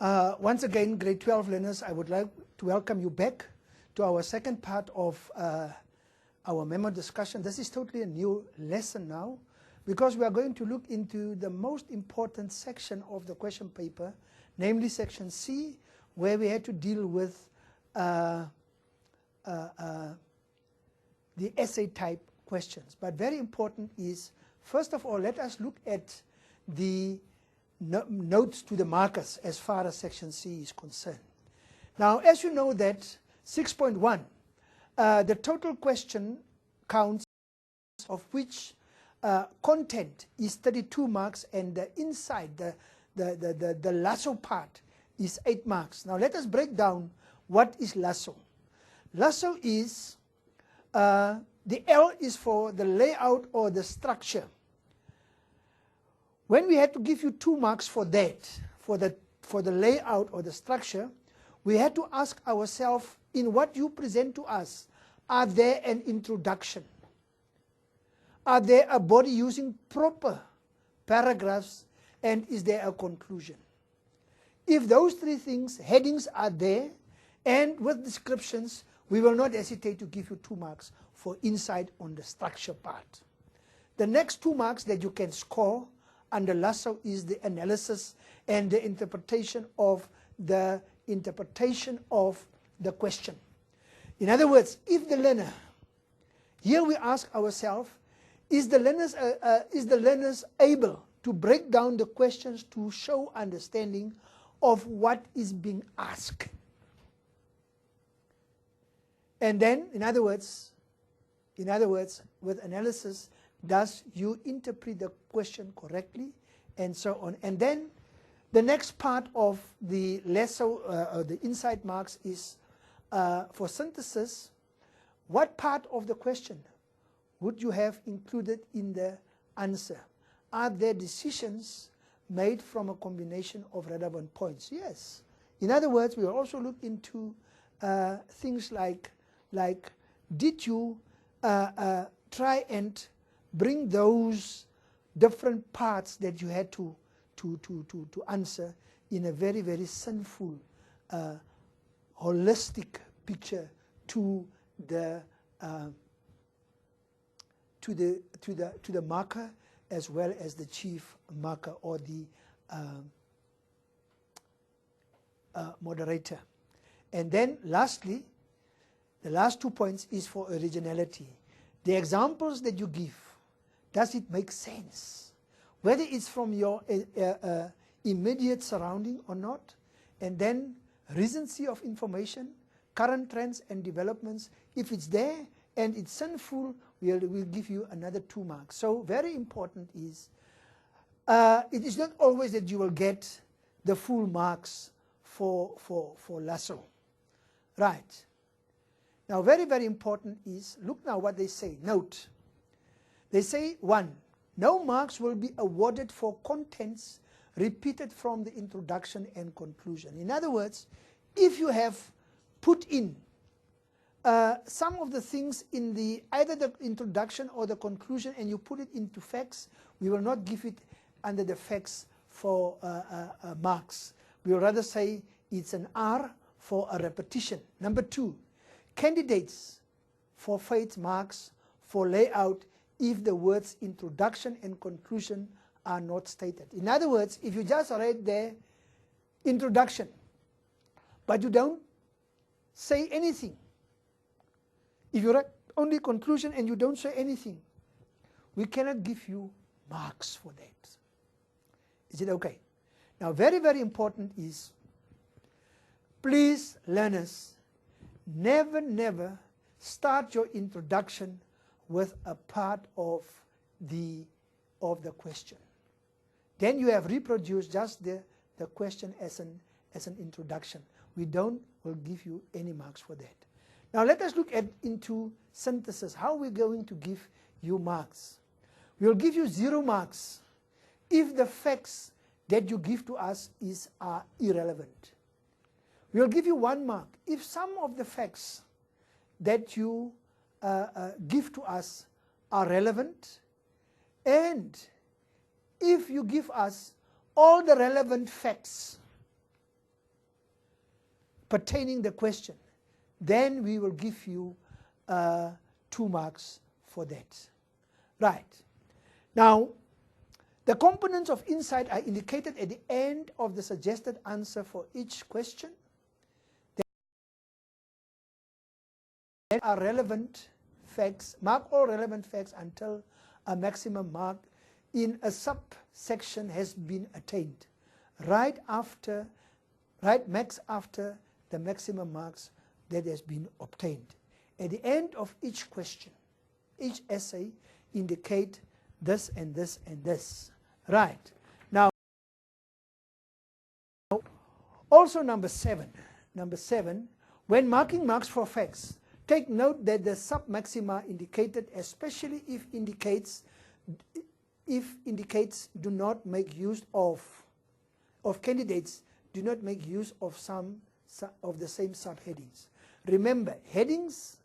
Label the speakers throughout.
Speaker 1: Once again, grade 12 learners, I would like to welcome you back to our second part of our memo discussion. This is totally a new lesson now, because we are going to look into the most important section of the question paper, namely section C, where we had to deal with the essay type questions. But very important is, first of all, let us look at the notes to the markers as far as section C is concerned. Now, as you know that 6.1, the total question counts, of which content is 32 marks, and the inside, the lasso part is 8 marks. Now let us break down what is lasso. Lasso is, the L is for the layout or the structure. When we had to give you 2 marks for that, for the layout or the structure, we had to ask ourselves, in what you present to us, are there an introduction? Are there a body using proper paragraphs, and is there a conclusion? If those 3 things, headings are there, and with descriptions, we will not hesitate to give you 2 marks for insight on the structure part. The next 2 marks that you can score under lasso is the analysis and the interpretation of the question. In other words, if the learner, here we ask ourselves, is the learners able to break down the questions to show understanding of what is being asked? And then, in other words, with analysis, does you interpret the question correctly, and so on. And then the next part of the lasso, the insight marks, is for synthesis. What part of the question would you have included in the answer? Are there decisions made from a combination of relevant points? Yes. In other words, we will also look into things like did you try and bring those different parts that you had to answer in a very, very sinful, holistic picture to the marker, as well as the chief marker or the moderator. And then lastly, the last 2 points is for originality. The examples that you give, does it make sense? Whether it's from your immediate surrounding or not. And then recency of information, current trends and developments. If it's there and it's sinful, we'll give you another 2 marks. So very important is, it is not always that you will get the full marks for lasso. Right. Now very, very important is, look now what they say. Note. They say, 1, no marks will be awarded for contents repeated from the introduction and conclusion. In other words, if you have put in some of the things in either the introduction or the conclusion, and you put it into facts, we will not give it under the facts for marks. We will rather say it's an R for a repetition. Number 2, candidates forfeit marks for layout if the words introduction and conclusion are not stated. In other words, if you just read the introduction, but you don't say anything, if you write only conclusion and you don't say anything, we cannot give you marks for that. Is it okay? Now very, very important is, please learners, never start your introduction with a part of the question. Then you have reproduced just the question as an introduction. We will give you any marks for that. Now let us look into synthesis. How are we going to give you marks? We will give you 0 marks if the facts that you give to us are irrelevant. We will give you 1 mark if some of the facts that you give to us are relevant, and if you give us all the relevant facts pertaining the question, then we will give you 2 marks for that. Right. Now, the components of insight are indicated at the end of the suggested answer for each question. There are relevant facts. Mark all relevant facts until a maximum mark in a subsection has been attained. Right max after the maximum marks that has been obtained. At the end of each question, each essay indicate this and this and this. Right. Now, also number 7, when marking marks for facts, take note that the sub-maxima indicated, especially if indicates do not make use of candidates, do not make use of some of the same subheadings. Remember, headings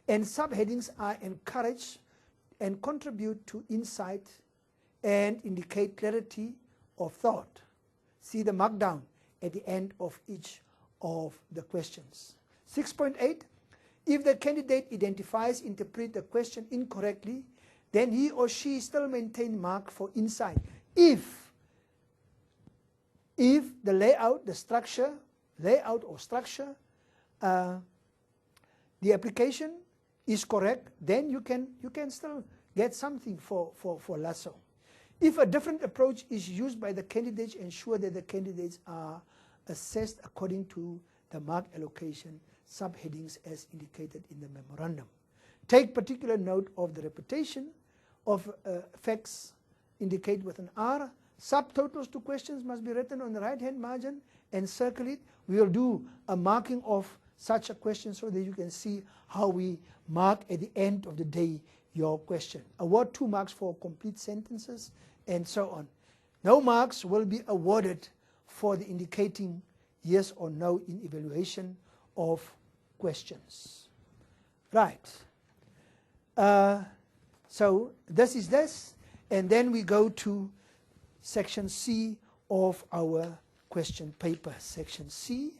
Speaker 1: and subheadings are encouraged and contribute to insight and indicate clarity of thought. See the markdown at the end of each of the questions. 6.8, if the candidate interprets the question incorrectly, then he or she still maintain mark for insight. If the layout or structure, the application is correct, then you can still get something for lasso. If a different approach is used by the candidates, ensure that the candidates are assessed according to the mark allocation subheadings as indicated in the memorandum. Take particular note of the repetition of facts indicate with an R. Subtotals to questions must be written on the right-hand margin and circle it. We will do a marking of such a question so that you can see how we mark at the end of the day your question. Award 2 marks for complete sentences and so on. No marks will be awarded for the indicating yes or no in evaluation of questions. Right. So this is this, and then we go to section C of our question paper. Section C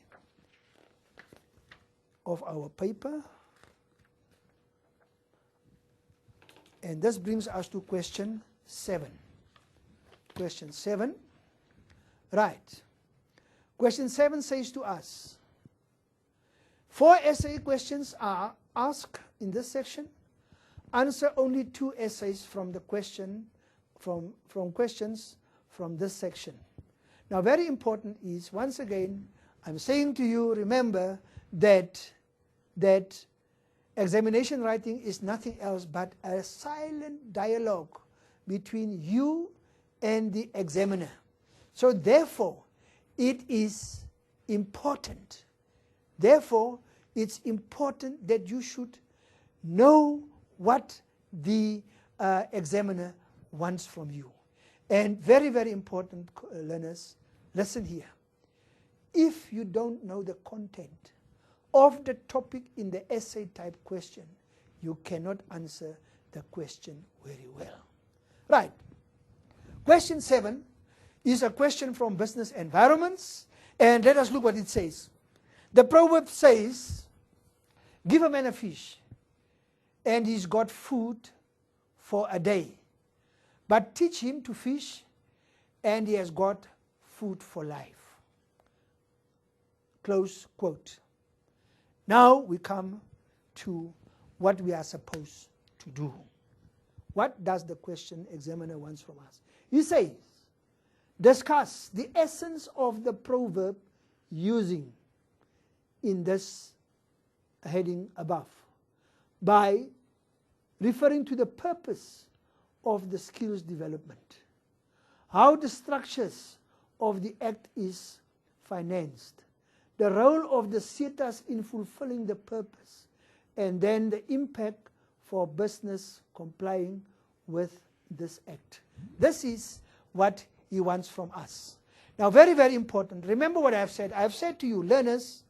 Speaker 1: of our paper. And this brings us to question 7. Question 7. Right. Question 7 says to us, 4 essay questions are asked in this section. Answer only 2 essays from the question from questions from this section. Now, very important is, once again, I'm saying to you, remember that examination writing is nothing else but a silent dialogue between you and the examiner. So therefore, it is important. Therefore, it's important that you should know what the examiner wants from you. And very, very important, learners, listen here. If you don't know the content of the topic in the essay type question, you cannot answer the question very well. Right. Question 7 is a question from business environments, and let us look what it says. The proverb says, give a man a fish, and he's got food for a day. But teach him to fish, and he has got food for life. Close quote. Now we come to what we are supposed to do. What does the question examiner wants from us? He says, discuss the essence of the proverb using in this heading above by referring to the purpose of the skills development, how the structures of the act is financed, the role of the SETAs in fulfilling the purpose, and then the impact for business complying with this act. This is what he wants from us. Now, very, very important. Remember what I have said. I have said to you, learners,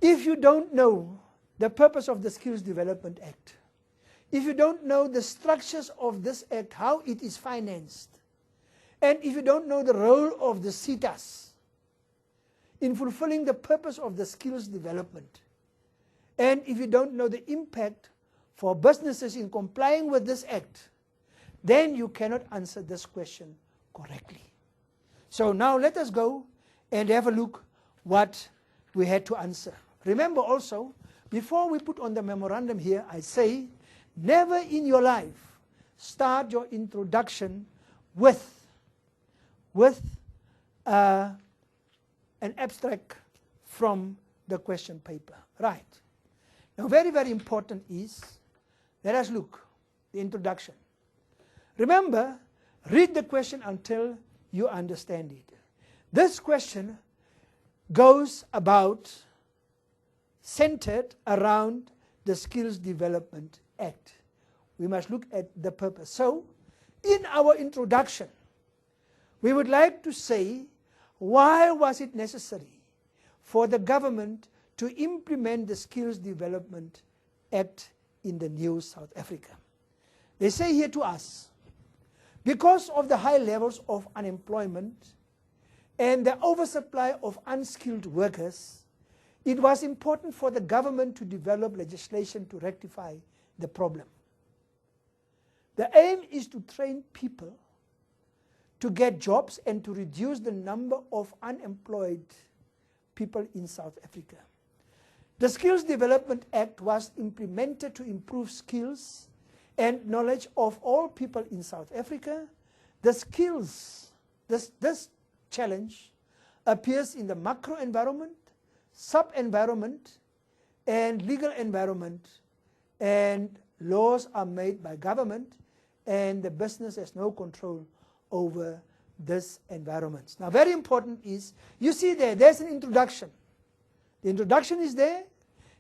Speaker 1: if you don't know the purpose of the Skills Development Act, if you don't know the structures of this act, how it is financed, and if you don't know the role of the SETAs in fulfilling the purpose of the skills development. And if you don't know the impact for businesses in complying with this act, then you cannot answer this question correctly. So now let us go and have a look what we had to answer. Remember also, before we put on the memorandum here, I say, never in your life start your introduction with an abstract from the question paper. Right. Now very, very important is, let us look, the introduction. Remember, read the question until you understand it. This question goes about, centered around the Skills Development Act. We must look at the purpose. So, in our introduction, we would like to say, why was it necessary for the government to implement the Skills Development Act in the new South Africa? They say here to us, because of the high levels of unemployment and the oversupply of unskilled workers, it was important for the government to develop legislation to rectify the problem. The aim is to train people to get jobs and to reduce the number of unemployed people in South Africa. The Skills Development Act was implemented to improve skills and knowledge of all people in South Africa. The skills, this challenge appears in the macro environment, sub-environment, and legal environment, and laws are made by government, and the business has no control over this environment. Now very important is, you see there's an introduction. The introduction is there,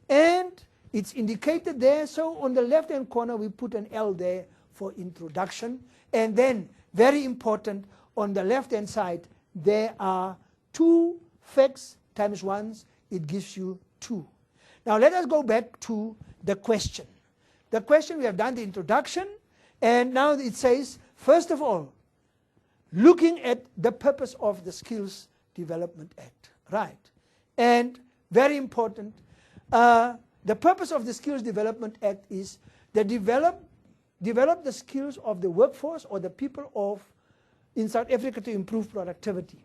Speaker 1: and it's indicated there, so on the left-hand corner we put an L there for introduction, and then, very important, on the left-hand side there are 2 facts times 1, it gives you 2. Now let us go back to the question. The question, we have done the introduction, and now it says, first of all, looking at the purpose of the Skills Development Act. Right. And very important, the purpose of the Skills Development Act is to develop the skills of the workforce or the people in South Africa to improve productivity.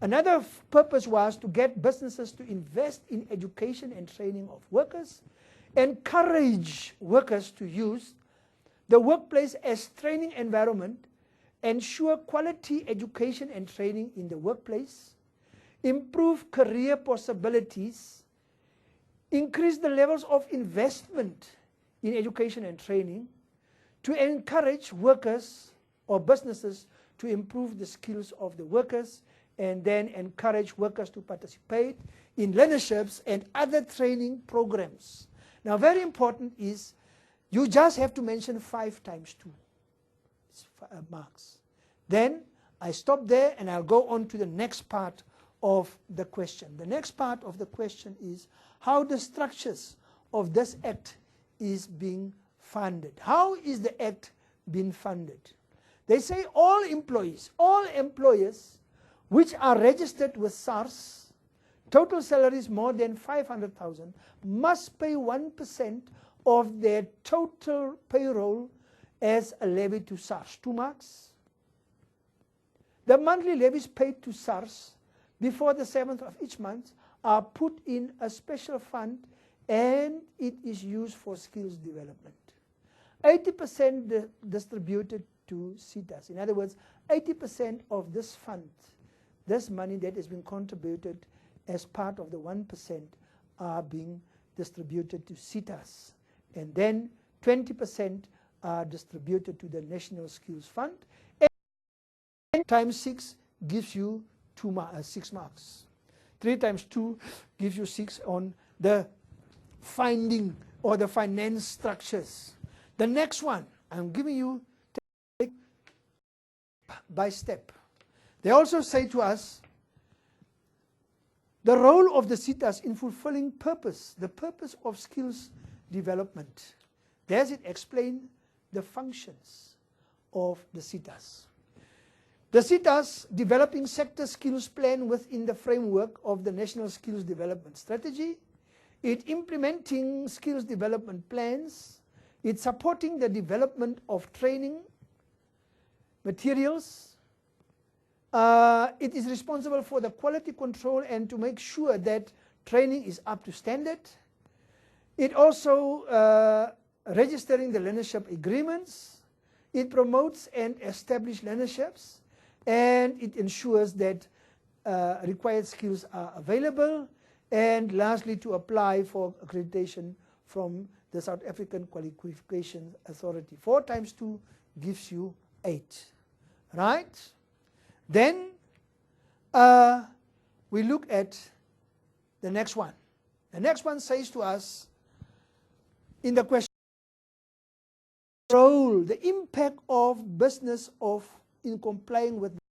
Speaker 1: Another purpose was to get businesses to invest in education and training of workers, encourage workers to use the workplace as training environment, ensure quality education and training in the workplace, improve career possibilities, increase the levels of investment in education and training, to encourage workers or businesses to improve the skills of the workers, and then encourage workers to participate in learnerships and other training programs. Now very important is, you just have to mention 5 times 2 marks. Then I stop there and I'll go on to the next part of the question. The next part of the question is how the structures of this act is being funded. How is the act being funded? They say all employees, all employers which are registered with SARS, total salaries more than 500,000, must pay 1% of their total payroll as a levy to SARS. 2 marks. The monthly levies paid to SARS before the 7th of each month are put in a special fund, and it is used for skills development. 80% distributed to SETAs. In other words, 80% of this fund, this money that has been contributed as part of the 1%, are being distributed to SETAs. And then 20% are distributed to the National Skills Fund. And times 6 gives you 6 marks. 3 times 2 gives you 6 on the finding or the finance structures. The next one, I'm giving you step by step. They also say to us, the role of the SETAs in fulfilling purpose, the purpose of skills development. Does it explain the functions of the SETAs? The CITA's developing sector skills plan within the framework of the National Skills Development Strategy. It's implementing skills development plans. It's supporting the development of training materials. It is responsible for the quality control and to make sure that training is up to standard. It also registering the learnership agreements. It promotes and establishes learnerships, and it ensures that required skills are available. And lastly, to apply for accreditation from the South African Qualification Authority. 4 times 2 gives you 8. Right? Then we look at the next one. The next one says to us in the question, role, the impact of business in complying with